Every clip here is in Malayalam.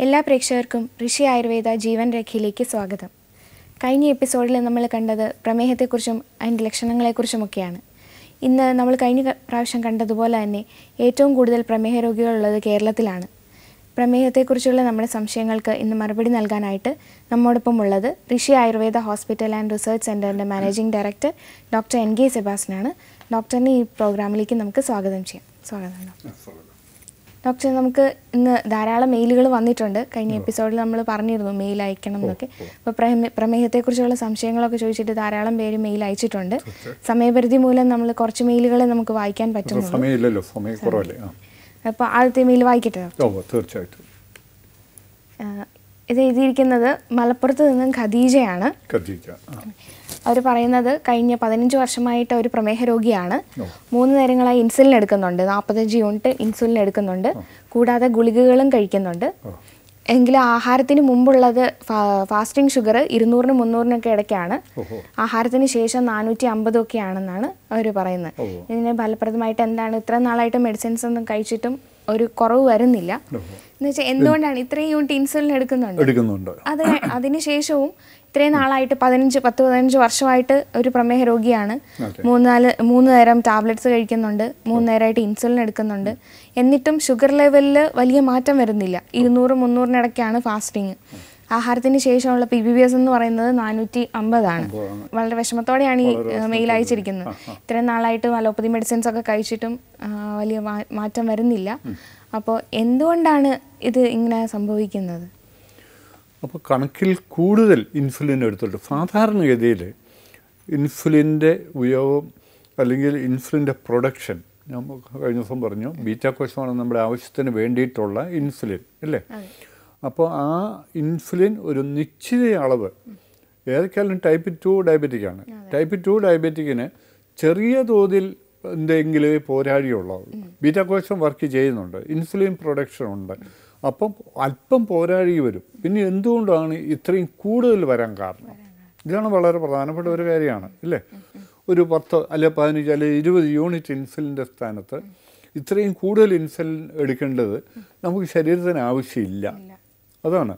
എല്ലാ പ്രേക്ഷകർക്കും ഋഷി ആയുർവേദ ജീവൻ രേഖയിലേക്ക് സ്വാഗതം. കഴിഞ്ഞ എപ്പിസോഡിൽ നമ്മൾ കണ്ടത് പ്രമേഹത്തെക്കുറിച്ചും അതിൻ്റെ ലക്ഷണങ്ങളെക്കുറിച്ചുമൊക്കെയാണ്. ഇന്ന് നമ്മൾ കഴിഞ്ഞ പ്രാവശ്യം കണ്ടതുപോലെ തന്നെ ഏറ്റവും കൂടുതൽ പ്രമേഹ രോഗികളുള്ളത് കേരളത്തിലാണ്. പ്രമേഹത്തെക്കുറിച്ചുള്ള നമ്മുടെ സംശയങ്ങൾക്ക് ഇന്ന് മറുപടി നൽകാനായിട്ട് നമ്മോടൊപ്പം ഉള്ളത് Rishi Ayurveda hospital and research സെൻ്ററിൻ്റെ മാനേജിംഗ് ഡയറക്ടർ ഡോക്ടർ NK സെബാസ്റ്റ്യനാണ്. ഡോക്ടറിനെ ഈ പ്രോഗ്രാമിലേക്ക് നമുക്ക് സ്വാഗതം ചെയ്യാം. സ്വാഗതം ഡോക്ടർ. നമുക്ക് ഇന്ന് ധാരാളം മെയിലുകൾ വന്നിട്ടുണ്ട്. കഴിഞ്ഞ എപ്പിസോഡിൽ നമ്മൾ പറഞ്ഞിരുന്നു മെയിൽ അയക്കണം എന്നൊക്കെ. അപ്പോൾ പ്രമേഹത്തെക്കുറിച്ചുള്ള സംശയങ്ങളൊക്കെ ചോദിച്ചിട്ട് ധാരാളം പേര് മെയിൽ അയച്ചിട്ടുണ്ട്. സമയപരിധി മൂലം നമ്മൾ കുറച്ച് മെയിലുകളെ നമുക്ക് വായിക്കാൻ പറ്റുന്നുള്ളൂ. അപ്പോൾ ആദ്യത്തെ മെയിൽ വായിക്കട്ടെ? തീർച്ചയായിട്ടും. ഇത് എഴുതിയിരിക്കുന്നത് മലപ്പുറത്ത് നിന്നും ഖദീജയാണ്. അവർ പറയുന്നത് കഴിഞ്ഞ 15 വർഷമായിട്ട് ഒരു പ്രമേഹ രോഗിയാണ്. 3 നേരങ്ങളായി ഇൻസുലിൻ എടുക്കുന്നുണ്ട്. 45 യൂണിറ്റ് ഇൻസുലിൻ എടുക്കുന്നുണ്ട്. കൂടാതെ ഗുളികകളും കഴിക്കുന്നുണ്ട്. എങ്കിലും ആഹാരത്തിന് മുമ്പുള്ളത് ഫാസ്റ്റിംഗ് ഷുഗർ 200-300 ഇടയ്ക്കാണ്. ആഹാരത്തിന് ശേഷം 450 ഒക്കെ ആണെന്നാണ് അവർ പറയുന്നത്. ഇതിന് ഫലപ്രദമായിട്ട് എന്താണ് ഇത്ര നാളായിട്ട് മെഡിസിൻസ് ഒന്നും കഴിച്ചിട്ടും ഒരു കുറവ് വരുന്നില്ല എന്ന് വെച്ചാൽ എന്തുകൊണ്ടാണ് ഇത്രയും യൂണിറ്റ് ഇൻസുലിൻ എടുക്കുന്നുണ്ട് അത് അതിനുശേഷവും ഇത്രയും നാളായിട്ട് 10-15 വർഷമായിട്ട് ഒരു പ്രമേഹ രോഗിയാണ്. 3 നേരം ടാബ്ലറ്റ്സ് കഴിക്കുന്നുണ്ട്. 3 നേരമായിട്ട് ഇൻസുലിൻ എടുക്കുന്നുണ്ട്. എന്നിട്ടും ഷുഗർ ലെവലിൽ വലിയ മാറ്റം വരുന്നില്ല. 200-300 ഇടയ്ക്കാണ് ഫാസ്റ്റിങ്. ആഹാരത്തിന് ശേഷമുള്ള PBBS എന്ന് പറയുന്നത് 450 ആണ്. വളരെ വിഷമത്തോടെയാണ് ഈ മെയിൽ അയച്ചിരിക്കുന്നത്. ഇത്രയും നാളായിട്ട് അലോപ്പതി മെഡിസിൻസ് ഒക്കെ കഴിച്ചിട്ടും വലിയ മാറ്റം വരുന്നില്ല. അപ്പോൾ എന്തുകൊണ്ടാണ് ഇത് ഇങ്ങനെ സംഭവിക്കുന്നത്? അപ്പോൾ കണക്കിൽ കൂടുതൽ ഇൻസുലിൻ എടുത്തിട്ട് സാധാരണഗതിയിൽ ഇൻസുലിൻ്റെ ഉപയോഗം അല്ലെങ്കിൽ ഇൻസുലിൻ്റെ പ്രൊഡക്ഷൻ ഞാൻ കഴിഞ്ഞ ദിവസം പറഞ്ഞു ബീറ്റാ കോശമാണ് നമ്മുടെ ആവശ്യത്തിന് വേണ്ടിയിട്ടുള്ള ഇൻസുലിൻ അല്ലേ. അപ്പോൾ ആ ഇൻസുലിൻ ഒരു നിശ്ചിത അളവ് ഏതൊക്കെയാലും ടൈപ്പ് 2 ഡയബറ്റിക്കാണ്. ടൈപ്പ് 2 ഡയബറ്റിക്കിന് ചെറിയ തോതിൽ എന്തെങ്കിലുമേ പോരാഴിയുള്ളൂ. ബീറ്റാ കോശം വർക്ക് ചെയ്യുന്നുണ്ട്, ഇൻസുലിൻ പ്രൊഡക്ഷൻ ഉണ്ട്. അപ്പം അല്പം പോരാഴി വരും. പിന്നെ എന്തുകൊണ്ടാണ് ഇത്രയും കൂടുതൽ വരാൻ കാരണം? ഇതാണ് വളരെ പ്രധാനപ്പെട്ട ഒരു കാര്യമാണ് അല്ലേ. ഒരു 10 അല്ലെ 15 അല്ലെ 20 യൂണിറ്റ് ഇൻസുലിൻ്റെ സ്ഥാനത്ത് ഇത്രയും കൂടുതൽ ഇൻസുലിൻ എടുക്കേണ്ടത് നമുക്ക് ശരീരത്തിന് ആവശ്യമില്ല. അതാണ്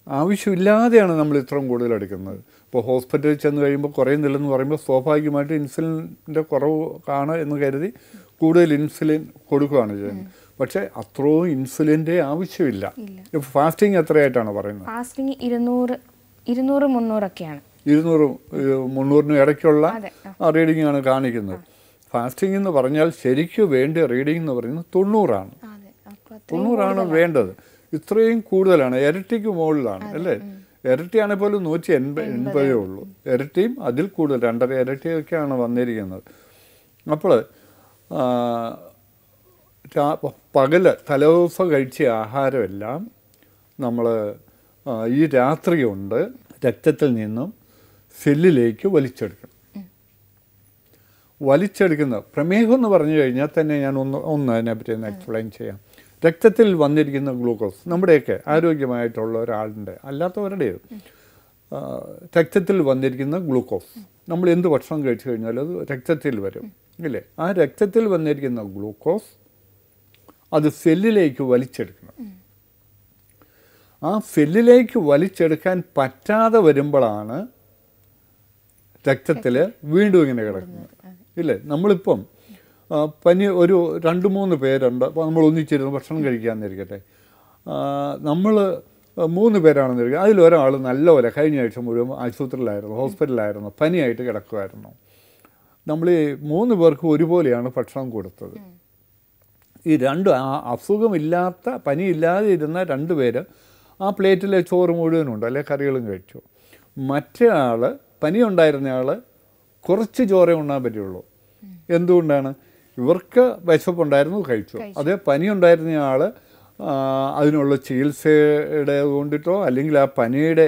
ആവശ്യമില്ലാതെയാണ് നമ്മൾ ഇത്രയും കൂടുതൽ എടുക്കുന്നത്. ഇപ്പോൾ ഹോസ്പിറ്റലിൽ ചെന്ന് കഴിയുമ്പോൾ കുറയുന്നില്ലെന്ന് പറയുമ്പോൾ സ്വാഭാവികമായിട്ട് ഇൻസുലിൻ്റെ കുറവ് കാണുക എന്ന് കരുതി കൂടുതൽ ഇൻസുലിൻ കൊടുക്കുകയാണ് ചെയ്യുന്നത്. പക്ഷേ അത്രയും ഇൻസുലിൻ്റെ ആവശ്യമില്ല. ഇപ്പോൾ ഫാസ്റ്റിംഗ് എത്രയായിട്ടാണ് പറയുന്നത്? ഫാസ്റ്റിംഗ് 200-300 ഒക്കെയാണ്. 200-300 ഇടയ്ക്കുള്ള റീഡിംഗ് ആണ് കാണിക്കുന്നത്. ഫാസ്റ്റിംഗ് എന്ന് പറഞ്ഞാൽ ശരിക്കും വേണ്ട റീഡിംഗ് എന്ന് പറയുന്നത് 90 ആണ്. 90 വേണ്ടത്. ഇത്രയും കൂടുതലാണ്, ഇരട്ടിക്ക് മുകളിലാണ് അല്ലേ. ഇരട്ടിയാണെങ്കിൽ പോലും 180 ഉള്ളൂ. ഇരട്ടിയും അതിൽ കൂടുതൽ 2.5 ഇരട്ടിയൊക്കെയാണ് വന്നിരിക്കുന്നത്. അപ്പോൾ പകല് തലേദിവസം കഴിച്ച ആഹാരമെല്ലാം നമ്മൾ ഈ രാത്രി കൊണ്ട് രക്തത്തിൽ നിന്നും സെല്ലിലേക്ക് വലിച്ചെടുക്കുന്ന പ്രമേഹം എന്ന് പറഞ്ഞു കഴിഞ്ഞാൽ തന്നെ ഞാൻ ഒന്ന് അതിനെപ്പറ്റി ഒന്ന് എക്സ്പ്ലെയിൻ ചെയ്യാം. രക്തത്തിൽ വന്നിരിക്കുന്ന ഗ്ലൂക്കോസ് നമ്മുടെയൊക്കെ ആരോഗ്യമായിട്ടുള്ള ഒരാളുടെ അല്ലാത്തവരുടേത് രക്തത്തിൽ വന്നിരിക്കുന്ന ഗ്ലൂക്കോസ് നമ്മൾ എന്ത് ഭക്ഷണം കഴിച്ചു കഴിഞ്ഞാൽ അത് രക്തത്തിൽ വരും ഇല്ലേ. ആ രക്തത്തിൽ വന്നിരിക്കുന്ന ഗ്ലൂക്കോസ് അത് സെല്ലിലേക്ക് വലിച്ചെടുക്കണം. ആ സെല്ലിലേക്ക് വലിച്ചെടുക്കാൻ പറ്റാതെ വരുമ്പോഴാണ് രക്തത്തിൽ വീണ്ടും ഇങ്ങനെ കിടക്കുന്നത് ഇല്ലേ. നമ്മളിപ്പം പനി ഒരു 2-3 പേരുണ്ട്. അപ്പോൾ നമ്മൾ ഒന്നിച്ചിരുന്ന് ഭക്ഷണം കഴിക്കാമെന്നിരിക്കട്ടെ. നമ്മൾ 3 പേരാണെന്നിരിക്കുക. അതിലൊരാൾ നല്ലപോലെ കഴിഞ്ഞ ആഴ്ച മുഴുവൻ ആശുപത്രിയിലായിരുന്നു, ഹോസ്പിറ്റലിലായിരുന്നു, പനിയായിട്ട് കിടക്കുമായിരുന്നു. നമ്മൾ ഈ 3 പേർക്കും ഒരുപോലെയാണ് ഭക്ഷണം കൊടുത്തത്. ഈ അസുഖമില്ലാത്ത പനിയില്ലാതെ ഇരുന്ന 2 പേര് ആ പ്ലേറ്റിലെ ചോറ് മുഴുവനുണ്ട്, അല്ലെ കറികളും കഴിച്ചു. മറ്റേ ആൾ പനി ഉണ്ടായിരുന്ന ആൾ കുറച്ച് ചോറേ ഉണ്ണാൻ പറ്റുള്ളൂ. എന്തുകൊണ്ടാണ്? ഇവർക്ക് വിശപ്പുണ്ടായിരുന്നു, കഴിച്ചു. അതേ പനി ഉണ്ടായിരുന്ന ആൾ അതിനുള്ള ചികിത്സയുടെ കൊണ്ടിട്ടോ അല്ലെങ്കിൽ ആ പനിയുടെ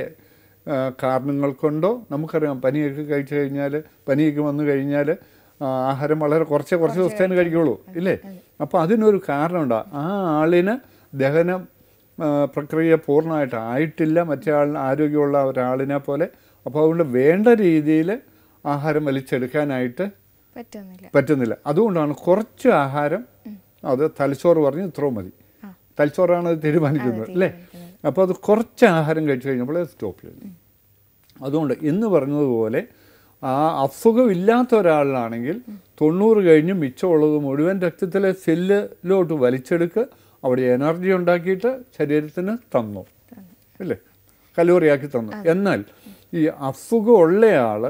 കാരണങ്ങൾ കൊണ്ടോ നമുക്കറിയാം പനിയൊക്കെ കഴിച്ചു കഴിഞ്ഞാൽ പനിയൊക്കെ വന്നു കഴിഞ്ഞാൽ ആഹാരം വളരെ കുറച്ച് ദിവസത്തേന് കഴിക്കുള്ളൂ ഇല്ലേ. അപ്പോൾ അതിനൊരു കാരണമുണ്ട്. ആ ആളിന് ദഹനം പ്രക്രിയ പൂർണ്ണമായിട്ട് ആയിട്ടില്ല മറ്റേ ആളിന് ആരോഗ്യമുള്ള ഒരാളിനെ പോലെ. അപ്പോൾ അതുകൊണ്ട് വേണ്ട രീതിയിൽ ആഹാരം വലിച്ചെടുക്കാനായിട്ട് പറ്റുന്നില്ല. അതുകൊണ്ടാണ് കുറച്ച് ആഹാരം അത് തലച്ചോറ് പറഞ്ഞ് ഇത്രയും മതി. തലച്ചോറാണ് അത് തീരുമാനിക്കുന്നത് അല്ലേ. അപ്പോൾ അത് കുറച്ച് ആഹാരം കഴിച്ചു കഴിഞ്ഞപ്പോൾ സ്റ്റോപ്പ് ചെയ്തു. അതുകൊണ്ട് എന്ന് പറഞ്ഞതുപോലെ ആ അസുഖമില്ലാത്ത ഒരാളിലാണെങ്കിൽ 90 കഴിഞ്ഞ് മിച്ചമുള്ളത് മുഴുവൻ രക്തത്തിലെ സെല്ലിലോട്ട് വലിച്ചെടുക്കുക, അവിടെ എനർജി ഉണ്ടാക്കിയിട്ട് ശരീരത്തിന് തന്നു, ഇല്ലേ, കലോറിയാക്കി തന്നു. എന്നാൽ ഈ അസുഖമുള്ളയാൾ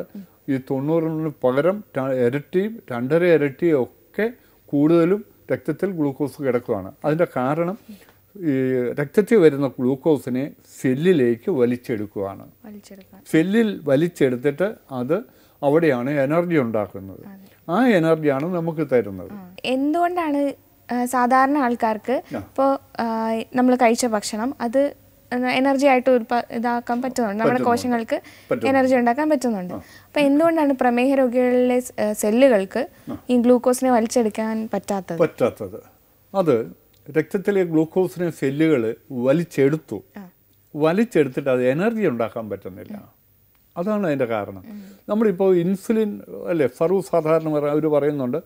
ഈ 90 പകരം ഇരട്ടിയും 2.5 ഇരട്ടിയും ഒക്കെ കൂടുതലും രക്തത്തിൽ ഗ്ലൂക്കോസ് കിടക്കുകയാണ്. അതിൻ്റെ കാരണം ഈ രക്തത്തിൽ വരുന്ന ഗ്ലൂക്കോസിനെ സെല്ലിലേക്ക് വലിച്ചെടുക്കുകയാണ്. സെല്ലിൽ വലിച്ചെടുത്തിട്ട് അത് അവിടെയാണ് എനർജി ഉണ്ടാക്കുന്നത്. ആ എനർജിയാണ് നമുക്ക് തരുന്നത്. എന്തുകൊണ്ടാണ് സാധാരണ ആൾക്കാർക്ക് ഇപ്പോൾ നമ്മൾ കഴിച്ച ഭക്ഷണം അത് എനർജി ആയിട്ട് ഇതാക്കാൻ പറ്റുന്നുണ്ട്, നമ്മുടെ കോശങ്ങൾക്ക് എനർജി ഉണ്ടാക്കാൻ പറ്റുന്നുണ്ട്. അപ്പോൾ എന്തുകൊണ്ടാണ് പ്രമേഹ രോഗികളിലെ സെല്ലുകൾക്ക് ഈ ഗ്ലൂക്കോസിനെ വലിച്ചെടുക്കാൻ പറ്റാത്തത്? അത് രക്തത്തിലെ ഗ്ലൂക്കോസിനെ സെല്ലുകൾ വലിച്ചെടുത്തിട്ട് അത് എനർജി ഉണ്ടാക്കാൻ പറ്റുന്നില്ല. അതാണ് അതിൻ്റെ കാരണം. നമ്മളിപ്പോൾ ഇൻസുലിൻ അല്ലേ, സർവ്വസാധാരണ അവർ പറയുന്നുണ്ട്,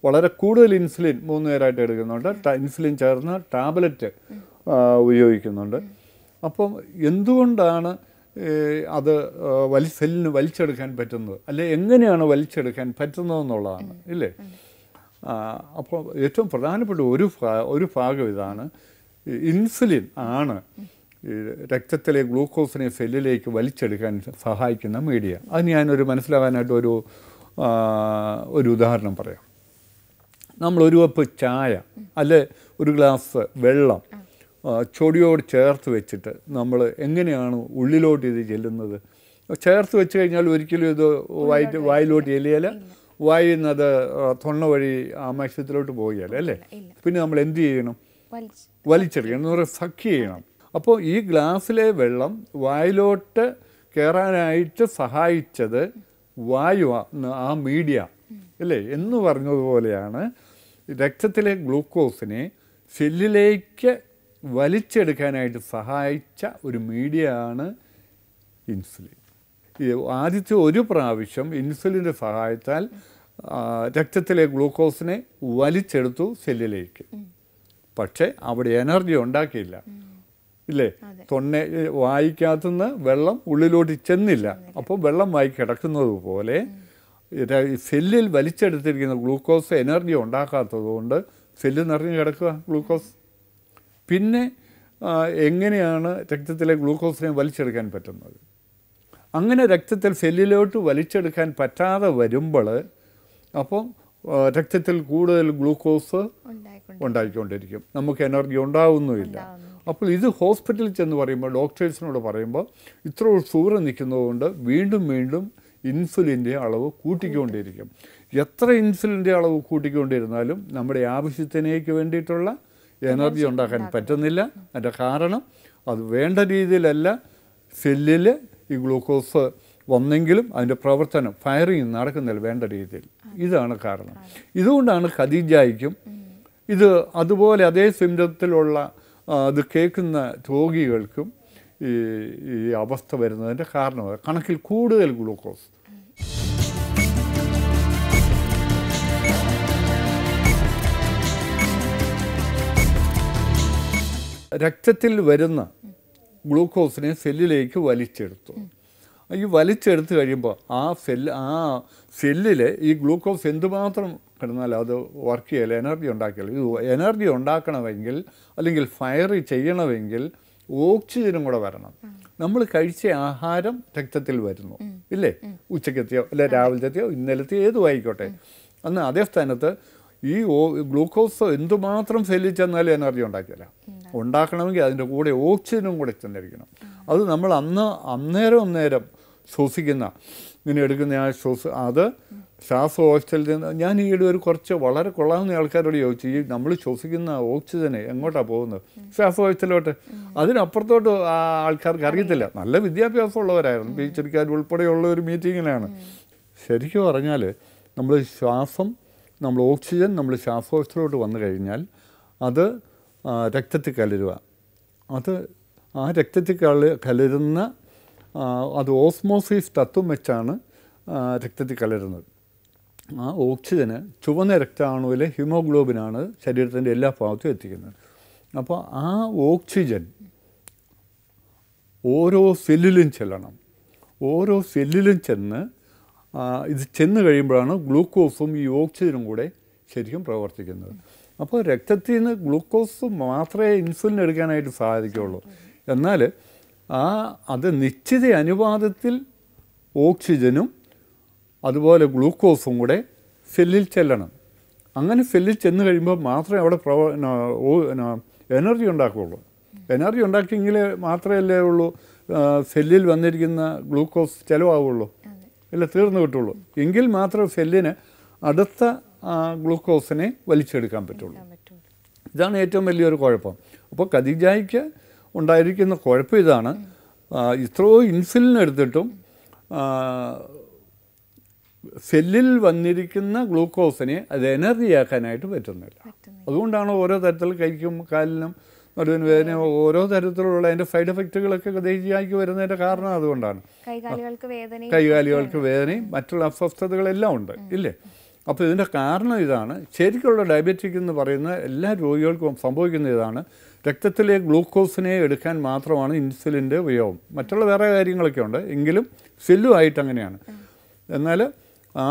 വളരെ കൂടുതൽ ഇൻസുലിൻ 3 നേരമായിട്ട് എടുക്കുന്നുണ്ട്, ഇൻസുലിൻ ചേർന്ന് ടാബ്ലറ്റ് ഉപയോഗിക്കുന്നുണ്ട്. അപ്പം എന്തുകൊണ്ടാണ് അത് സെല്ലിന് വലിച്ചെടുക്കാൻ പറ്റുന്നത്, അല്ലെ എങ്ങനെയാണ് വലിച്ചെടുക്കാൻ പറ്റുന്നതെന്നുള്ളതാണ്, ഇല്ലേ? അപ്പോൾ ഏറ്റവും പ്രധാനപ്പെട്ട ഒരു ഭാഗം ഇതാണ്, ഇൻസുലിൻ ആണ് രക്തത്തിലെ ഗ്ലൂക്കോസിനെ സെല്ലിലേക്ക് വലിച്ചെടുക്കാൻ സഹായിക്കുന്ന മീഡിയ. അത് ഞാനൊരു മനസ്സിലാകാനായിട്ട് ഒരു ഉദാഹരണം പറയാം. നമ്മളൊരു കപ്പ് ചായ അല്ലെ ഒരു ഗ്ലാസ് വെള്ളം ചൊടിയോട് ചേർത്ത് വെച്ചിട്ട് നമ്മൾ എങ്ങനെയാണ് ഉള്ളിലോട്ട് ഇത് ചെല്ലുന്നത്? ചേർത്ത് വെച്ച് കഴിഞ്ഞാൽ ഒരിക്കലും ഇത് വായിലോട്ട് ചെല്ലിയാൽ വായുന്നത് തൊണ്ട വഴി ആമാശയത്തിലോട്ട് പോവുകയല്ല, അല്ലേ? പിന്നെ നമ്മൾ എന്ത് ചെയ്യണം? വലിച്ചെടുക്കണം, എന്ന് പറയുക സഖ്യ ചെയ്യണം. അപ്പോൾ ഈ ഗ്ലാസ്സിലെ വെള്ളം വായിലോട്ട് കയറാനായിട്ട് സഹായിച്ചത് വായു, ആ മീഡിയ, അല്ലേ? എന്ന് പറഞ്ഞതുപോലെയാണ് രക്തത്തിലെ ഗ്ലൂക്കോസിനെ സെല്ലിലേക്ക് വലിച്ചെടുക്കാനായിട്ട് സഹായിച്ച ഒരു മീഡിയ ആണ് ഇൻസുലിൻ. ആദ്യത്തെ ഒരു പ്രാവശ്യം ഇൻസുലിൻ്റെ സഹായത്താൽ രക്തത്തിലെ ഗ്ലൂക്കോസിനെ വലിച്ചെടുത്തു സെല്ലിലേക്ക്. പക്ഷേ അവിടെ എനർജി ഉണ്ടാക്കിയില്ല, ഇല്ലേ? വായിക്കകത്തുനിന്ന് വെള്ളം ഉള്ളിലോട്ട് ചെന്നില്ല. അപ്പോൾ വെള്ളം വായി കിടക്കുന്നത് പോലെ സെല്ലിൽ വലിച്ചെടുത്തിരിക്കുന്ന ഗ്ലൂക്കോസ് എനർജി ഉണ്ടാക്കാത്തത് കൊണ്ട് സെല്ല് നിറഞ്ഞു കിടക്കുക ഗ്ലൂക്കോസ്. പിന്നെ എങ്ങനെയാണ് രക്തത്തിലെ ഗ്ലൂക്കോസിനെ വലിച്ചെടുക്കാൻ പറ്റുന്നത്? അങ്ങനെ രക്തത്തിൽ സെല്ലിലോട്ട് വലിച്ചെടുക്കാൻ പറ്റാതെ വരുമ്പോൾ അപ്പോൾ രക്തത്തിൽ കൂടുതൽ ഗ്ലൂക്കോസ് ഉണ്ടായിക്കൊണ്ടിരിക്കും, നമുക്ക് എനർജി ഉണ്ടാവുന്നുമില്ല. അപ്പോൾ ഇത് ഹോസ്പിറ്റലിൽ ചെന്ന് പറയുമ്പോൾ, ഡോക്ടേഴ്സിനോട് പറയുമ്പോൾ ഇത്ര സൂര്യൻ നിൽക്കുന്നതുകൊണ്ട് വീണ്ടും വീണ്ടും ഇൻസുലിൻ്റെ അളവ് കൂട്ടിക്കൊണ്ടിരിക്കും. എത്ര ഇൻസുലിൻ്റെ അളവ് കൂട്ടിക്കൊണ്ടിരുന്നാലും നമ്മുടെ ആവശ്യത്തിനേക്ക് വേണ്ടിയിട്ടുള്ള എനർജി ഉണ്ടാക്കാൻ പറ്റുന്നില്ല. അതിൻ്റെ കാരണം അത് വേണ്ട രീതിയിലല്ല സെല്ലിൽ ഈ ഗ്ലൂക്കോസ് വന്നെങ്കിലും അതിൻ്റെ പ്രവർത്തനം ഫയറിങ് നടക്കുന്നില്ല വേണ്ട രീതിയിൽ. ഇതാണ് കാരണം. ഇതുകൊണ്ടാണ് ഖദീജയ്ക്കും അതുപോലെ അതേ സിംറ്റത്തിലുള്ള അത് കേൾക്കുന്ന രോഗികൾക്കും ഈ അവസ്ഥ വരുന്നതിൻ്റെ കാരണം കണക്കിൽ കൂടുതൽ ഗ്ലൂക്കോസ്. രക്തത്തിൽ വരുന്ന ഗ്ലൂക്കോസിനെ സെല്ലിലേക്ക് വലിച്ചെടുത്തു. ഈ വലിച്ചെടുത്ത് കഴിയുമ്പോൾ ആ സെല്ലിൽ ഈ ഗ്ലൂക്കോസ് എന്തുമാത്രം കിടന്നാൽ അത് വർക്ക് ചെയ്യല, എനർജി ഉണ്ടാക്കിയാൽ. ഇത് എനർജി ഉണ്ടാക്കണമെങ്കിൽ അല്ലെങ്കിൽ ഫയർ ചെയ്യണമെങ്കിൽ ഓക്സിജനും കൂടെ വരണം. നമ്മൾ കഴിച്ച ആഹാരം രക്തത്തിൽ വരുന്നു, ഇല്ലേ? ഉച്ചക്കെത്തിയോ അല്ലെ രാവിലത്തെയോ ഇന്നലത്തെയോ ഏതും ആയിക്കോട്ടെ. അന്ന് അതേ സ്ഥാനത്ത് ഈ ഗ്ലൂക്കോസ് എന്തുമാത്രം സെല്ലിൽ ചെന്നാലും എനർജി ഉണ്ടാക്കിയല്ല. ഉണ്ടാക്കണമെങ്കിൽ അതിൻ്റെ കൂടെ ഓക്സിജനും കൂടെ ചെന്നിരിക്കണം. അത് നമ്മൾ അന്നേരം ശ്വസിക്കുന്ന ഇങ്ങനെ എടുക്കുന്ന അത് ശ്വാസകോശത്തിൽ നിന്ന് ഞാൻ ഈയിടെ കുറച്ച് വളരെ കൊള്ളാവുന്ന ആൾക്കാരോട് ചോദിച്ചു, ഈ നമ്മൾ ശ്വസിക്കുന്ന ഓക്സിജനെ എങ്ങോട്ടാണ് പോകുന്നത്? ശ്വാസകോശത്തിലോട്ട്. അതിനപ്പുറത്തോട്ട് ആ ആൾക്കാർക്ക് അറിയത്തില്ല. നല്ല വിദ്യാഭ്യാസമുള്ളവരായിരുന്നു, ടീച്ചർക്കാർ ഉൾപ്പെടെയുള്ള ഒരു മീറ്റിങ്ങിലാണ്. ശരിക്കും പറഞ്ഞാൽ നമ്മൾ ഓക്സിജൻ നമ്മൾ ശ്വാസകോശത്തിലോട്ട് വന്നു കഴിഞ്ഞാൽ അത് രക്തത്തിൽ കലരുക. അത് ആ രക്തത്തിൽ കലരുന്ന അത് ഓസ്മോസിസ് തത്വം വെച്ചാണ് രക്തത്തിൽ കലരുന്നത്. ആ ഓക്സിജന് ചുവന്ന രക്താണുവിലെ ഹീമോഗ്ലോബിനാണ് ശരീരത്തിൻ്റെ എല്ലാ ഭാഗത്തും എത്തിക്കുന്നത്. അപ്പോൾ ആ ഓക്സിജൻ ഓരോ സെല്ലിലും ചെല്ലണം. ഓരോ സെല്ലിലും ചെന്ന് ഇത് ചെന്ന് കഴിയുമ്പോഴാണ് ഗ്ലൂക്കോസും ഈ ഓക്സിജനും കൂടെ ശരിക്കും പ്രവർത്തിക്കുന്നത്. അപ്പോൾ രക്തത്തിൽ നിന്ന് ഗ്ലൂക്കോസ് മാത്രമേ ഇൻസുലിൻ എടുക്കാനായിട്ട് സാധിക്കുകയുള്ളൂ. എന്നാൽ അത് നിശ്ചിത അനുപാതത്തിൽ ഓക്സിജനും അതുപോലെ ഗ്ലൂക്കോസും കൂടെ സെല്ലിൽ ചെല്ലണം. അങ്ങനെ സെല്ലിൽ ചെന്ന് കഴിയുമ്പോൾ മാത്രമേ അവിടെ എനർജി ഉണ്ടാക്കുകയുള്ളൂ. എനർജി ഉണ്ടാക്കിയെങ്കിൽ മാത്രമല്ലേ ഉള്ളൂ സെല്ലിൽ വന്നിരിക്കുന്ന ഗ്ലൂക്കോസ് ചിലവാകുള്ളൂ, ഇല്ല തീർന്നു കിട്ടുള്ളൂ. എങ്കിൽ മാത്രമേ സെല്ലിന് അടുത്ത ഗ്ലൂക്കോസിനെ വലിച്ചെടുക്കാൻ പറ്റുള്ളൂ. ഇതാണ് ഏറ്റവും വലിയൊരു കുഴപ്പം. അപ്പോൾ ഖദീജയ്ക്ക് ഉണ്ടായിരിക്കുന്ന കുഴപ്പം ഇതാണ്, ഇത്രയോ ഇൻസുലിൻ എടുത്തിട്ടും സെല്ലിൽ വന്നിരിക്കുന്ന ഗ്ലൂക്കോസിനെ അത് എനർജിയാക്കാനായിട്ട് പറ്റുന്നില്ല. അതുകൊണ്ടാണ് ഓരോ തരത്തിൽ കൈക്കും കാലിനും നടുവിന് വേദന ഓരോ തരത്തിലുള്ള അതിൻ്റെ സൈഡ് എഫക്റ്റുകളൊക്കെ ഖദീജയ്ക്ക് വരുന്നതിൻ്റെ കാരണം അതുകൊണ്ടാണ്. കൈകാലുകൾക്ക് വേദനയും മറ്റുള്ള അസ്വസ്ഥതകളെല്ലാം ഉണ്ട് ഇല്ലേ. അപ്പോൾ ഇതിൻ്റെ കാരണം ഇതാണ്. ശരിക്കുള്ള ഡയബറ്റിക് എന്ന് പറയുന്ന എല്ലാ രോഗികൾക്കും സംഭവിക്കുന്ന ഇതാണ്, രക്തത്തിലെ ഗ്ലൂക്കോസിനെ എടുക്കാൻ മാത്രമാണ് ഇൻസുലിൻ്റെ ഉപയോഗം. മറ്റുള്ള വേറെ കാര്യങ്ങളൊക്കെ ഉണ്ട്, എങ്കിലും സെല്ലുമായിട്ട് അങ്ങനെയാണ്. എന്നാൽ ആ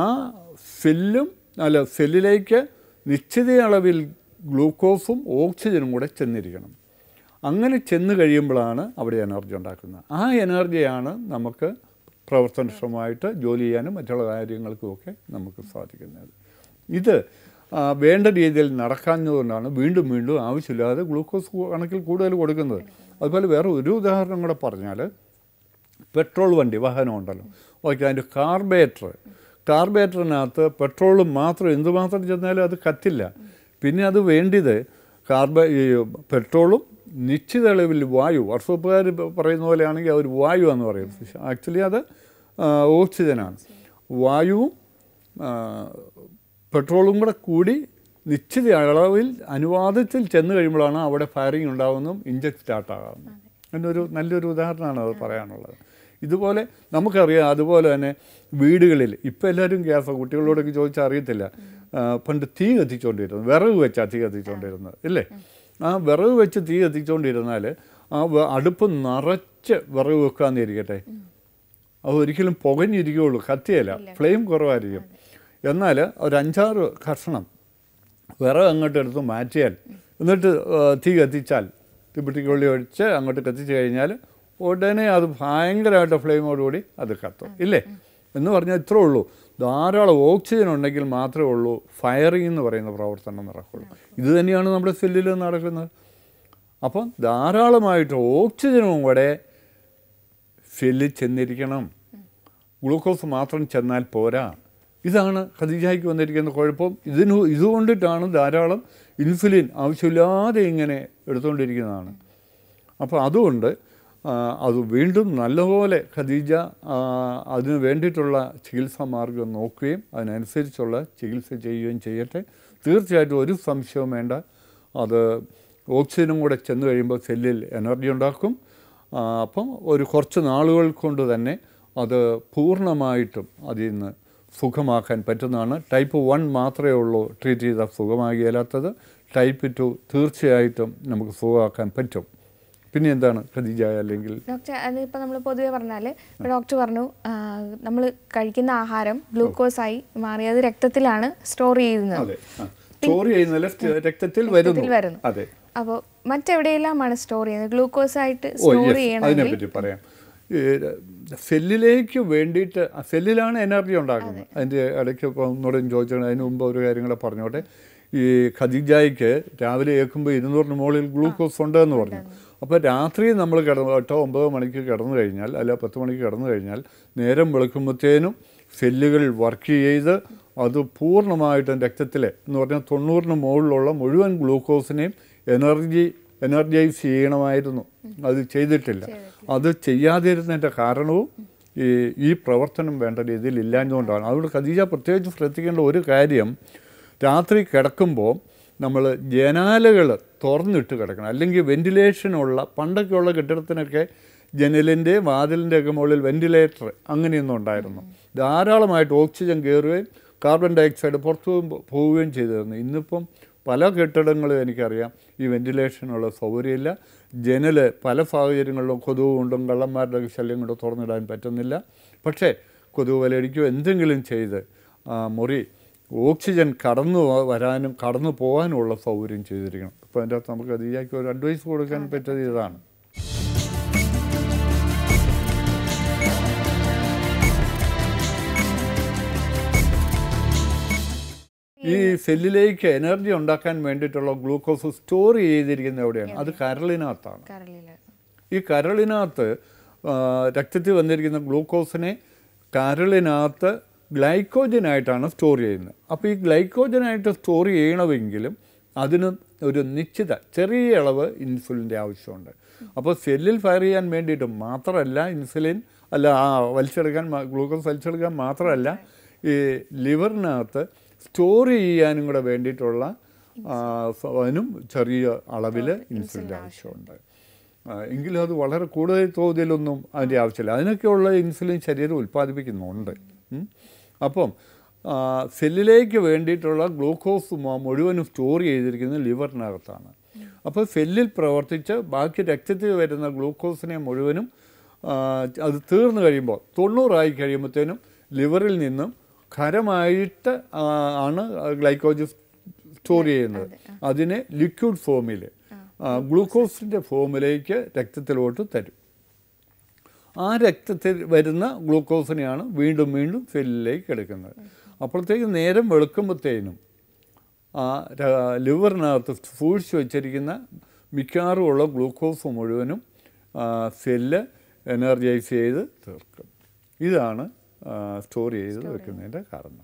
സെല്ലിലേക്ക് നിശ്ചിത അളവിൽ ഗ്ലൂക്കോസും ഓക്സിജനും കൂടെ ചെന്നിരിക്കണം. അങ്ങനെ ചെന്ന് കഴിയുമ്പോഴാണ് അവിടെ എനർജി ഉണ്ടാക്കുന്നത്. ആ എനർജിയാണ് നമുക്ക് പ്രവർത്തനക്ഷമമായിട്ട് ജോലി ചെയ്യാനും മറ്റുള്ള കാര്യങ്ങൾക്കുമൊക്കെ നമുക്ക് സാധിക്കുന്നത്. ഇത് വേണ്ട രീതിയിൽ നടക്കാഞ്ഞതുകൊണ്ടാണ് വീണ്ടും വീണ്ടും ആവശ്യമില്ലാതെ ഗ്ലൂക്കോസ് കണക്കിൽ കൂടുതൽ കൊടുക്കുന്നത്. അതുപോലെ വേറെ ഒരു ഉദാഹരണം കൂടെ പറഞ്ഞാൽ, പെട്രോൾ വണ്ടി വാഹനം ഉണ്ടല്ലോ, ഓക്കെ, അതിൻ്റെ കാർബേറ്ററിനകത്ത് പെട്രോൾ മാത്രം എന്തുമാത്രം ചെന്നാലും അത് കത്തില്ല. പിന്നെ അത് വേണ്ടത് പെട്രോളും നിശ്ചിത അളവിൽ വായു, വർഷപ്പുകാർ പറയുന്ന പോലെയാണെങ്കിൽ അവർ വായു എന്ന് പറയും. ആക്ച്വലി അത് ഓക്സിജനാണ്. വായുവും പെട്രോളും കൂടെ കൂടി നിശ്ചിത അളവിൽ അനുപാതത്തിൽ ചെന്ന് കഴിയുമ്പോഴാണ് അവിടെ ഫയറിങ് ഉണ്ടാകുന്നതും ഇഞ്ചക്ട് സ്റ്റാർട്ടാകുന്നത്. എന്നൊരു നല്ലൊരു ഉദാഹരണമാണ് അത് പറയാനുള്ളത്. ഇതുപോലെ നമുക്കറിയാം. അതുപോലെ തന്നെ വീടുകളിൽ ഇപ്പോൾ എല്ലാവരും ഗ്യാസ്, കുട്ടികളോടൊക്കെ ചോദിച്ചാൽ അറിയത്തില്ല, പണ്ട് തീ കത്തിച്ചുകൊണ്ടിരുന്നത്, വിറക് വെച്ചാൽ തീ കത്തിച്ചുകൊണ്ടിരുന്നത് ഇല്ലേ. ആ വിറക് വെച്ച് തീ കത്തിച്ചുകൊണ്ടിരുന്നാൽ ആ അടുപ്പ് നിറച്ച് വിറക് വെക്കാന്നിരിക്കട്ടെ, അത് ഒരിക്കലും പുകഞ്ഞിരിക്കുകയുള്ളൂ, കത്തിയല്ല, ഫ്ലെയിം കുറവായിരിക്കും. എന്നാൽ ഒരു 5-6 കഷണം വിറക് അങ്ങോട്ട് എടുത്ത് മാറ്റിയാൽ, എന്നിട്ട് തീ കത്തിച്ചാൽ, തീപ്പെട്ടിക്കൊള്ളി ഒഴിച്ച് അങ്ങോട്ട് കത്തിച്ച് കഴിഞ്ഞാൽ ഉടനെ അത് ഭയങ്കരമായിട്ട് ഫ്ലെയിമോടുകൂടി അത് കത്തും ഇല്ലേ. എന്ന് പറഞ്ഞാൽ ഇത്രേ ഉള്ളൂ, ധാരാളം ഓക്സിജൻ ഉണ്ടെങ്കിൽ മാത്രമേ ഉള്ളൂ ഫയറിംഗ് എന്ന് പറയുന്ന പ്രവർത്തനം നടക്കുള്ളൂ. ഇത് തന്നെയാണ് നമ്മുടെ സെല്ലിൽ നടക്കുന്നത്. അപ്പം ധാരാളമായിട്ട് ഓക്സിജനും കൂടെ സെല്ലിൽ ചെന്നിരിക്കണം, ഗ്ലൂക്കോസ് മാത്രം ചെന്നാൽ പോരാ. ഇതാണ് ഖദീജയ്ക്ക് വന്നിരിക്കുന്ന കുഴപ്പം. ഇതുകൊണ്ടിട്ടാണ് ധാരാളം ഇൻസുലിൻ ആവശ്യമില്ലാതെ ഇങ്ങനെ എടുത്തുകൊണ്ടിരിക്കുന്നതാണ്. അപ്പോൾ അതുകൊണ്ട് അത് വീണ്ടും നല്ലപോലെ ഖദീജ അതിന് വേണ്ടിയിട്ടുള്ള ചികിത്സാ മാർഗം നോക്കുകയും അതിനനുസരിച്ചുള്ള ചികിത്സ ചെയ്യുകയും ചെയ്യട്ടെ. തീർച്ചയായിട്ടും ഒരു സംശയവും വേണ്ട, അത് ഓക്സിജനും കൂടെ ചെന്ന് കഴിയുമ്പോൾ സെല്ലിൽ എനർജി ഉണ്ടാക്കും. അപ്പം ഒരു കുറച്ച് നാളുകൾ കൊണ്ട് തന്നെ അത് പൂർണ്ണമായിട്ടും അതിൽ നിന്ന് സുഖമാക്കാൻ പറ്റുന്നതാണ്. ടൈപ്പ് 1 മാത്രമേ ഉള്ളൂ ട്രീറ്റ് ചെയ്താൽ സുഖമാകില്ലാത്തത്. ടൈപ്പ് 2 തീർച്ചയായിട്ടും നമുക്ക് സുഖമാക്കാൻ പറ്റും. പിന്നെ എന്താണ് ഖദീജ? അല്ലെങ്കിൽ ഡോക്ടർ, അതിപ്പോൾ നമ്മൾ പൊതുവെ പറഞ്ഞാൽ ഇപ്പോൾ ഡോക്ടർ പറഞ്ഞു നമ്മൾ കഴിക്കുന്ന ആഹാരം ഗ്ലൂക്കോസായി മാറി അത് രക്തത്തിലാണ് സ്റ്റോർ ചെയ്യുന്നത്. സ്റ്റോർ ചെയ്യുന്ന രക്തത്തിൽ വരുന്നു. അതെ. അപ്പോൾ മറ്റെവിടെയെല്ലാമാണ് സ്റ്റോർ ചെയ്യുന്നത് ഗ്ലൂക്കോസായിട്ട് സ്റ്റോർ ചെയ്യണം? അതിനെപ്പറ്റി പറയാം. സെല്ലിലേക്ക് വേണ്ടിയിട്ട് സെല്ലിലാണ് എനർജി ഉണ്ടാക്കുന്നത്. അതിൻ്റെ ഇടയ്ക്ക് ഇപ്പോൾ ഒന്നുകൂടെ ചോദിച്ചാൽ അതിന് മുമ്പ് ഒരു കാര്യം കൂടെ പറഞ്ഞോട്ടെ. ഈ ഖദീജയ്ക്ക് രാവിലെ ഏൽക്കുമ്പോൾ 200 മുകളിൽ ഗ്ലൂക്കോസ് ഉണ്ടെന്ന് പറഞ്ഞു. അപ്പോൾ രാത്രി നമ്മൾ 8-9 മണിക്ക് കിടന്നു കഴിഞ്ഞാൽ, അല്ല 10 മണിക്ക് കിടന്നു കഴിഞ്ഞാൽ, നേരം വെളുക്കുമ്പോഴത്തേനും സെല്ലുകൾ വർക്ക് ചെയ്ത് അത് പൂർണ്ണമായിട്ടും രക്തത്തിലെ എന്ന് പറഞ്ഞാൽ 90 മുകളിലുള്ള മുഴുവൻ ഗ്ലൂക്കോസിനെയും എനർജൈസ് ചെയ്യണമായിരുന്നു. അത് ചെയ്തിട്ടില്ല. അത് ചെയ്യാതിരുന്നതിൻ്റെ കാരണവും ഈ പ്രവർത്തനം വേണ്ട രീതിയിൽ ഇല്ലാഞ്ഞുകൊണ്ടാണ്. അതുകൊണ്ട് ഖദീജ പ്രത്യേകിച്ച് ശ്രദ്ധിക്കേണ്ട ഒരു കാര്യം, രാത്രി കിടക്കുമ്പോൾ നമ്മൾ ജനാലകൾ തുറന്നിട്ട് കിടക്കണം. അല്ലെങ്കിൽ വെൻറ്റിലേഷനുള്ള, പണ്ടൊക്കെയുള്ള കെട്ടിടത്തിനൊക്കെ ജനലിൻ്റെ വാതിലിൻ്റെ ഒക്കെ മുകളിൽ വെൻറ്റിലേറ്റർ അങ്ങനെയൊന്നും ഉണ്ടായിരുന്നു. ധാരാളമായിട്ട് ഓക്സിജൻ കയറുകയും കാർബൺ ഡൈ ഓക്സൈഡ് പുറത്തു പോവുകയും ചെയ്തിരുന്നു. ഇന്നിപ്പം പല കെട്ടിടങ്ങളും എനിക്കറിയാം ഈ വെന്റിലേഷനുള്ള സൗകര്യമില്ല. ജനൽ പല സാഹചര്യങ്ങളിലും കൊതുക് കൊണ്ടും കള്ളന്മാരുടെ ശല്യം കൊണ്ടും തുറന്നിടാൻ പറ്റുന്നില്ല. പക്ഷേ കൊതുക് വലയടിക്കുകയോ എന്തെങ്കിലും ചെയ്ത് മുറി ഓക്സിജൻ കടന്നു വരാനും കടന്നു പോകാനുമുള്ള സൗകര്യം ചെയ്തിരിക്കണം. അപ്പോൾ അതിൻ്റെ അകത്ത് നമുക്ക് അതിയാക്കി ഒരു അഡ്വൈസ് കൊടുക്കാൻ പറ്റിയത് ഇതാണ്. ഈ സെല്ലിലേക്ക് എനർജി ഉണ്ടാക്കാൻ വേണ്ടിയിട്ടുള്ള ഗ്ലൂക്കോസ് സ്റ്റോർ ചെയ്തിരിക്കുന്ന എവിടെയാണ്? അത് കരളിനകത്താണ്. ഈ കരളിനകത്ത് രക്തത്തിൽ വന്നിരിക്കുന്ന ഗ്ലൂക്കോസിനെ കരളിനകത്ത് ഗ്ലൈക്കോജനായിട്ടാണ് സ്റ്റോർ ചെയ്യുന്നത്. അപ്പോൾ ഈ ഗ്ലൈക്കോജനായിട്ട് സ്റ്റോർ ചെയ്യണമെങ്കിലും അതിന് ഒരു നിശ്ചിത ചെറിയ അളവ് ഇൻസുലിൻ്റെ ആവശ്യമുണ്ട്. അപ്പോൾ സെല്ലിൽ ഫയർ ചെയ്യാൻ വേണ്ടിയിട്ട് മാത്രമല്ല ഇൻസുലിൻ വലിച്ചെടുക്കാൻ ഗ്ലൂക്കോസ് വലിച്ചെടുക്കാൻ മാത്രമല്ല ഈ ലിവറിനകത്ത് സ്റ്റോർ ചെയ്യാനും കൂടെ വേണ്ടിയിട്ടുള്ള അതിനും ചെറിയ അളവിൽ ഇൻസുലിൻ്റെ ആവശ്യമുണ്ട്. എങ്കിലും അത് വളരെ കൂടുതൽ തോതിലൊന്നും അതിൻ്റെ ആവശ്യമില്ല. അതിനൊക്കെയുള്ള ഇൻസുലിൻ ശരീരം ഉൽപ്പാദിപ്പിക്കുന്നുണ്ട്. അപ്പം സെല്ലിലേക്ക് വേണ്ടിയിട്ടുള്ള ഗ്ലൂക്കോസ് മുഴുവനും സ്റ്റോർ ചെയ്തിരിക്കുന്നത് ലിവറിനകത്താണ്. അപ്പോൾ സെല്ലിൽ പ്രവർത്തിച്ച് ബാക്കി രക്തത്തിൽ വരുന്ന ഗ്ലൂക്കോസിനെ മുഴുവനും അത് തീർന്നു കഴിയുമ്പോൾ 90 കഴിയുമ്പോഴത്തേനും ലിവറിൽ നിന്നും ഖരമായിട്ട് ആണ് ഗ്ലൈക്കോജൻ സ്റ്റോർ ചെയ്യുന്നത്. അതിനെ ലിക്വിഡ് ഫോമിൽ ഗ്ലൂക്കോസിൻ്റെ ഫോമിലേക്ക് രക്തത്തിലോട്ട് തരും. ആ രക്തത്തിൽ വരുന്ന ഗ്ലൂക്കോസിനെയാണ് വീണ്ടും വീണ്ടും സെല്ലിലേക്ക് എടുക്കുന്നത്. അപ്പോഴത്തേക്ക് നേരം വെളുക്കുമ്പോഴത്തേനും ആ ലിവറിനകത്ത് സൂക്ഷിച്ച് വെച്ചിരിക്കുന്ന മിക്കവാറും ഉള്ള ഗ്ലൂക്കോസ് മുഴുവനും സെല്ല് എനർജൈസ് ചെയ്ത് തീർക്കും. ഇതാണ് സ്റ്റോർ ചെയ്ത് വെക്കുന്നതിൻ്റെ കാരണം.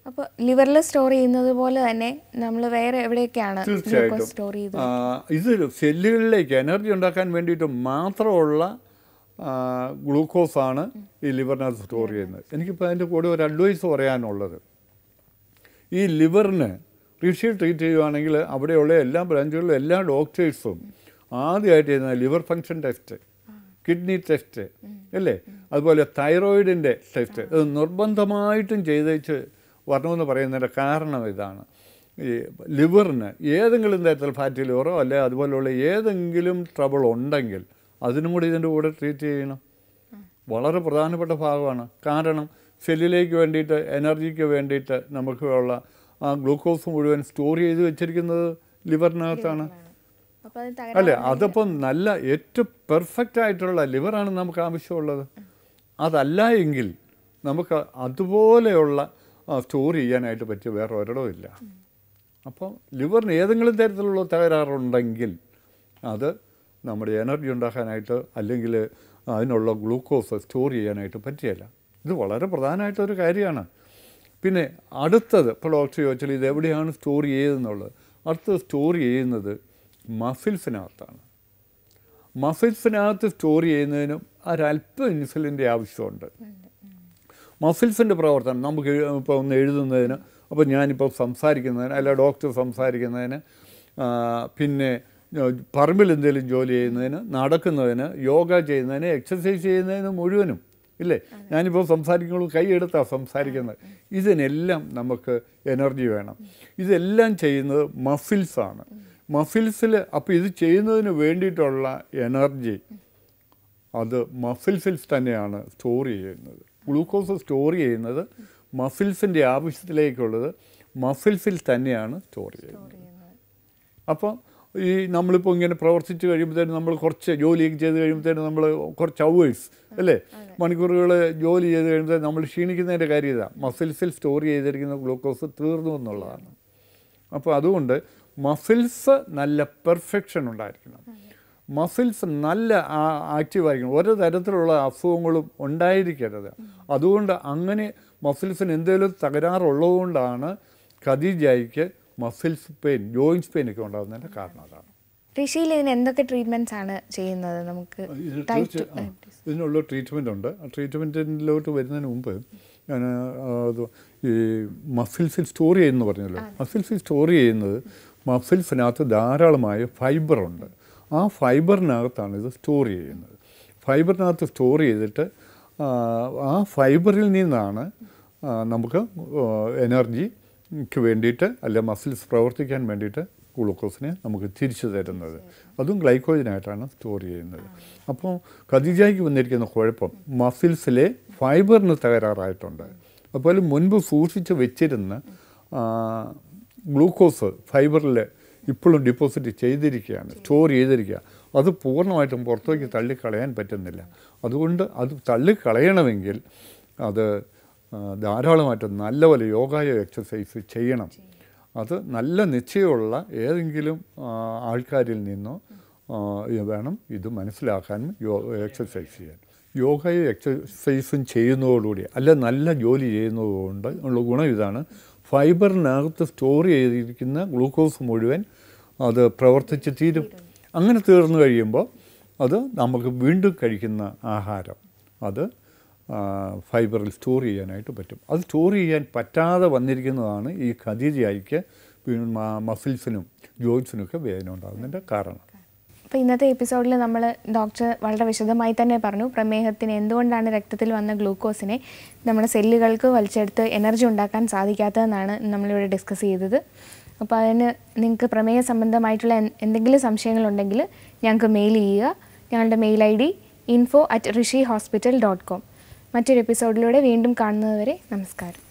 അപ്പോൾ ലിവറിൽ സ്റ്റോർ ചെയ്യുന്നത് പോലെ തന്നെ നമ്മൾ വേറെ എവിടെയൊക്കെയാണ് സ്റ്റോർ ചെയ്തത്? ഇത് സെല്ലുകളിലേക്ക് എനർജി ഉണ്ടാക്കാൻ വേണ്ടിയിട്ട് മാത്രമുള്ള ഗ്ലൂക്കോസാണ് ഈ ലിവറിനകത്ത് സ്റ്റോർ ചെയ്യുന്നത്. എനിക്കിപ്പോൾ അതിൻ്റെ കൂടെ ഒരു അഡ്വൈസ് പറയാനുള്ളത്, ഈ ലിവറിന് ഋഷിയിൽ ട്രീറ്റ് ചെയ്യുകയാണെങ്കിൽ അവിടെയുള്ള എല്ലാ ബ്രാഞ്ചുകളിലും എല്ലാ ഡോക്ടേഴ്സും ആദ്യമായിട്ട് ചെയ്യുന്ന liver function test, kidney test അല്ലേ, അതുപോലെ തൈറോയിഡിൻ്റെ ടെസ്റ്റ് ഇത് നിർബന്ധമായിട്ടും ചെയ്തേച്ച് വരണമെന്ന് പറയുന്നതിൻ്റെ കാരണം ഇതാണ്. ഈ ലിവറിന് ഏതെങ്കിലും തരത്തിൽ ഫാറ്റി ലിവറോ അല്ലെ അതുപോലെയുള്ള ഏതെങ്കിലും ട്രബിൾ ഉണ്ടെങ്കിൽ അതിനും കൂടി ഇതിൻ്റെ കൂടെ ട്രീറ്റ് ചെയ്യണം. വളരെ പ്രധാനപ്പെട്ട ഭാഗമാണ്. കാരണം സെല്ലിലേക്ക് വേണ്ടിയിട്ട് എനർജിക്ക് വേണ്ടിയിട്ട് നമുക്കുള്ള ആ ഗ്ലൂക്കോസ് മുഴുവൻ സ്റ്റോർ ചെയ്ത് വെച്ചിരിക്കുന്നത് ലിവറിനകത്താണ് അല്ലേ. അതപ്പം നല്ല ഏറ്റവും പെർഫെക്റ്റ് ആയിട്ടുള്ള ലിവറാണ് നമുക്ക് ആവശ്യമുള്ളത്. അതല്ല എങ്കിൽ നമുക്ക് അതുപോലെയുള്ള സ്റ്റോർ ചെയ്യാനായിട്ട് പറ്റിയ വേറെ ഒരിടവും ഇല്ല. അപ്പോൾ ലിവറിന് ഏതെങ്കിലും തരത്തിലുള്ള തകരാറുണ്ടെങ്കിൽ അത് നമ്മുടെ എനർജി ഉണ്ടാക്കാനായിട്ട് അല്ലെങ്കിൽ അതിനുള്ള ഗ്ലൂക്കോസ് സ്റ്റോർ ചെയ്യാനായിട്ട് പറ്റിയല്ല. ഇത് വളരെ പ്രധാനമായിട്ടൊരു കാര്യമാണ്. പിന്നെ അടുത്തത് ഇപ്പോൾ ഡോക്ടർ ചോദിച്ചാൽ ഇത് എവിടെയാണ് സ്റ്റോർ ചെയ്തതെന്നുള്ളത്, അടുത്തത് സ്റ്റോർ ചെയ്യുന്നത് മസിൽസിനകത്താണ്. മസിൽസിനകത്ത് സ്റ്റോർ ചെയ്യുന്നതിനും ഒരല്പം ഇൻസുലിൻ്റെ ആവശ്യമുണ്ട്. മസിൽസിൻ്റെ പ്രവർത്തനം നമുക്ക് ഇപ്പോൾ ഒന്ന് എഴുതുന്നതിന്, അപ്പോൾ ഞാനിപ്പോൾ സംസാരിക്കുന്നതിന് അല്ല ഡോക്ടർ സംസാരിക്കുന്നതിന്, പിന്നെ പറമ്പിൽ എന്തെങ്കിലും ജോലി ചെയ്യുന്നതിന്, നടക്കുന്നതിന്, യോഗ ചെയ്യുന്നതിന്, എക്സസൈസ് ചെയ്യുന്നതിന് മുഴുവനും ഇല്ലേ. ഞാനിപ്പോൾ സംസാരിക്കുമ്പോൾ കൈയെടുത്താണ് സംസാരിക്കുന്നത്. ഇതിനെല്ലാം നമുക്ക് എനർജി വേണം. ഇതെല്ലാം ചെയ്യുന്നത് മസിൽസാണ്. മസിൽസിൽ അപ്പോൾ ഇത് ചെയ്യുന്നതിന് വേണ്ടിയിട്ടുള്ള എനർജി അത് മസിൽസിൽ തന്നെയാണ് സ്റ്റോർ ചെയ്യുന്നത്. ഗ്ലൂക്കോസ് സ്റ്റോർ ചെയ്യുന്നത് മസിൽസിൻ്റെ ആവശ്യത്തിലേക്കുള്ളത് മസിൽസിൽ തന്നെയാണ് സ്റ്റോർ ചെയ്യുന്നത്. അപ്പോൾ ഈ നമ്മളിപ്പോൾ ഇങ്ങനെ പ്രവർത്തിച്ച് കഴിയുമ്പോഴത്തേനും നമ്മൾ കുറച്ച് ജോലിയൊക്കെ ചെയ്ത് കഴിയുമ്പോഴത്തേനും നമ്മൾ കുറച്ച് അവേഴ്സ് അല്ലേ മണിക്കൂറുകൾ ജോലി ചെയ്ത് കഴിയുമ്പോൾ നമ്മൾ ക്ഷീണിക്കുന്നതിൻ്റെ കാര്യം ഇതാണ്, മസിൽസിൽ സ്റ്റോർ ചെയ്തിരിക്കുന്ന ഗ്ലൂക്കോസ് തീർന്നു എന്നുള്ളതാണ്. അപ്പോൾ അതുകൊണ്ട് മസിൽസ് നല്ല പെർഫെക്ഷൻ ഉണ്ടായിരിക്കണം, മസിൽസ് നല്ല ആക്റ്റീവായിരിക്കണം, ഓരോ തരത്തിലുള്ള അസുഖങ്ങളും ഉണ്ടായിരിക്കരുത്. അതുകൊണ്ട് അങ്ങനെ മസിൽസിന് എന്തെങ്കിലും തകരാറുള്ളതുകൊണ്ടാണ് ഖദീജയ്ക്ക് മസിൽസ് പെയിൻ, ജോയിൻസ് പെയിൻ ഒക്കെ ഉണ്ടാകുന്നതിൻ്റെ കാരണം അതാണ്. ഋഷിയിൽ ഇതിന് എന്തൊക്കെ ട്രീറ്റ്മെൻറ്റ്സ് ആണ് ചെയ്യുന്നത്? നമുക്ക് ഇതിനുള്ള ട്രീറ്റ്മെൻ്റ് ഉണ്ട്. ആ ട്രീറ്റ്മെൻറ്റിലോട്ട് വരുന്നതിന് മുമ്പ് ഞാൻ ഈ മസിൽസിൽ സ്റ്റോർ ചെയ്യുമെന്ന് പറഞ്ഞല്ലോ. മസിൽസിൽ സ്റ്റോർ ചെയ്യുന്നത് മസിൽസിനകത്ത് ധാരാളമായ ഫൈബറുണ്ട്. ആ ഫൈബറിനകത്താണ് ഇത് സ്റ്റോർ ചെയ്യുന്നത്. ഫൈബറിനകത്ത് സ്റ്റോർ ചെയ്തിട്ട് ആ ഫൈബറിൽ നിന്നാണ് നമുക്ക് എനർജി വേണ്ടിയിട്ട് അല്ല മസിൽസ് പ്രവർത്തിക്കാൻ വേണ്ടിയിട്ട് ഗ്ലൂക്കോസിനെ നമുക്ക് തിരിച്ചു തരുന്നത്. അതും ഗ്ലൈക്കോജനായിട്ടാണ് സ്റ്റോർ ചെയ്യുന്നത്. അപ്പോൾ ഖദീജയ്ക്ക് വന്നിരിക്കുന്ന കുഴപ്പം മസിൽസിലെ ഫൈബറിന് തകരാറായിട്ടുണ്ട്. അതുപോലെ മുൻപ് സൂക്ഷിച്ച് വെച്ചിരുന്ന ഗ്ലൂക്കോസ് ഫൈബറിൽ ഇപ്പോഴും ഡിപ്പോസിറ്റ് ചെയ്തിരിക്കുകയാണ്, സ്റ്റോർ ചെയ്തിരിക്കുക. അത് പൂർണ്ണമായിട്ടും പുറത്തേക്ക് തള്ളിക്കളയാൻ പറ്റുന്നില്ല. അതുകൊണ്ട് അത് തള്ളിക്കളയണമെങ്കിൽ അത് ധാരാളമായിട്ട് നല്ലപോലെ യോഗയോ എക്സസൈസ് ചെയ്യണം. അത് നല്ല നിശ്ചയമുള്ള ഏതെങ്കിലും ആൾക്കാരിൽ നിന്നോ വേണം ഇത് മനസ്സിലാക്കാനും എക്സസൈസ് ചെയ്യാൻ. യോഗയും എക്സസൈസും ചെയ്യുന്നതോടുകൂടി അല്ല നല്ല ജോലി ചെയ്യുന്നതുകൊണ്ട് ഉള്ള ഗുണം ഇതാണ്: ഫൈബറിനകത്ത് സ്റ്റോർ ചെയ്തിരിക്കുന്ന ഗ്ലൂക്കോസ് മുഴുവൻ അത് പ്രവർത്തിച്ച് തീരും. അങ്ങനെ തീർന്നു കഴിയുമ്പോൾ അത് നമുക്ക് വീണ്ടും കഴിക്കുന്ന ആഹാരം അത് ഫൈബറിൽ സ്റ്റോർ ചെയ്യാനായിട്ട് പറ്റും. അത് സ്റ്റോർ ചെയ്യാൻ പറ്റാതെ വന്നിരിക്കുന്നതാണ് ഈ ഖദീജയ്ക്ക് മസിൽസിനും ജോയിൻസിനൊക്കെ വേദന ഉണ്ടാകുന്നതിൻ്റെ കാരണം. അപ്പോൾ ഇന്നത്തെ എപ്പിസോഡിൽ നമ്മൾ ഡോക്ടർ വളരെ വിശദമായി തന്നെ പറഞ്ഞു പ്രമേഹത്തിന് എന്തുകൊണ്ടാണ് രക്തത്തിൽ വന്ന ഗ്ലൂക്കോസിനെ നമ്മുടെ സെല്ലുകൾക്ക് വലിച്ചെടുത്ത് എനർജി ഉണ്ടാക്കാൻ സാധിക്കാത്തതെന്നാണ് നമ്മളിവിടെ ഡിസ്കസ് ചെയ്തത്. അപ്പോൾ അതിന് നിങ്ങൾക്ക് പ്രമേഹ സംബന്ധമായിട്ടുള്ള എന്തെങ്കിലും സംശയങ്ങളുണ്ടെങ്കിൽ ഞങ്ങൾക്ക് മെയിൽ ചെയ്യുക. ഞങ്ങളുടെ മെയിൽ ID info@rishihospital.com. മറ്റൊരു എപ്പിസോഡിലൂടെ വീണ്ടും കാണുന്നതുവരെ നമസ്കാരം.